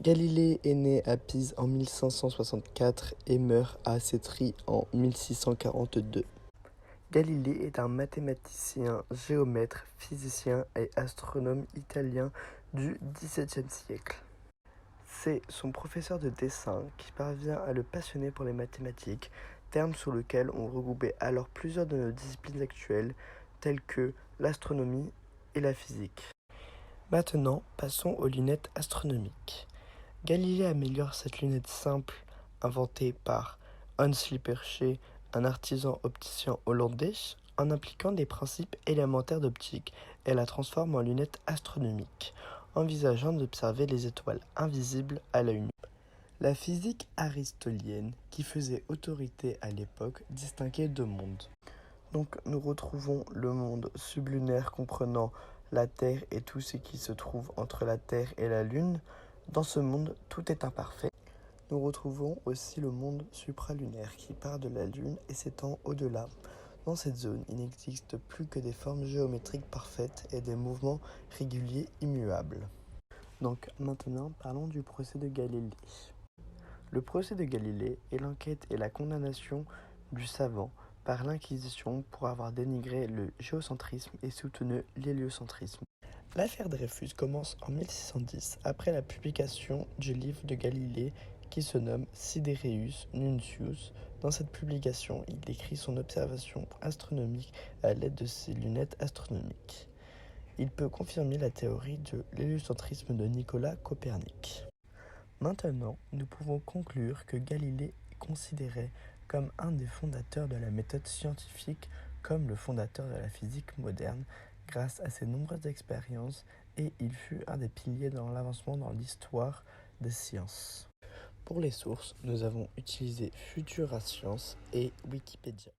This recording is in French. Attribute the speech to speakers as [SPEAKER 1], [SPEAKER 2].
[SPEAKER 1] Galilée est né à Pise en 1564 et meurt à Sétri en 1642. Galilée est un mathématicien, géomètre, physicien et astronome italien du XVIIe siècle. C'est son professeur de dessin qui parvient à le passionner pour les mathématiques, terme sous lequel on regroupait alors plusieurs de nos disciplines actuelles, telles que l'astronomie et la physique. Maintenant, passons aux lunettes astronomiques. Galilée améliore cette lunette simple, inventée par Hans Lippershey, un artisan opticien hollandais, en appliquant des principes élémentaires d'optique et la transforme en lunette astronomique, envisageant d'observer les étoiles invisibles à l'œil nu. La physique aristotelienne, qui faisait autorité à l'époque, distinguait deux mondes. Donc nous retrouvons le monde sublunaire comprenant la Terre et tout ce qui se trouve entre la Terre et la Lune. Dans ce monde, tout est imparfait. Nous retrouvons aussi le monde supralunaire qui part de la Lune et s'étend au-delà. Dans cette zone, il n'existe plus que des formes géométriques parfaites et des mouvements réguliers immuables. Donc maintenant, parlons du procès de Galilée. Le procès de Galilée est l'enquête et la condamnation du savant par l'Inquisition pour avoir dénigré le géocentrisme et soutenu l'héliocentrisme. L'affaire Dreyfus commence en 1610 après la publication du livre de Galilée qui se nomme Sidereus Nuncius. Dans cette publication, il décrit son observation astronomique à l'aide de ses lunettes astronomiques. Il peut confirmer la théorie de l'héliocentrisme de Nicolas Copernic. Maintenant, nous pouvons conclure que Galilée est considéré comme un des fondateurs de la méthode scientifique, comme le fondateur de la physique moderne, grâce à ses nombreuses expériences, et il fut un des piliers dans l'avancement dans l'histoire des sciences. Pour les sources, nous avons utilisé Futura Science et Wikipédia.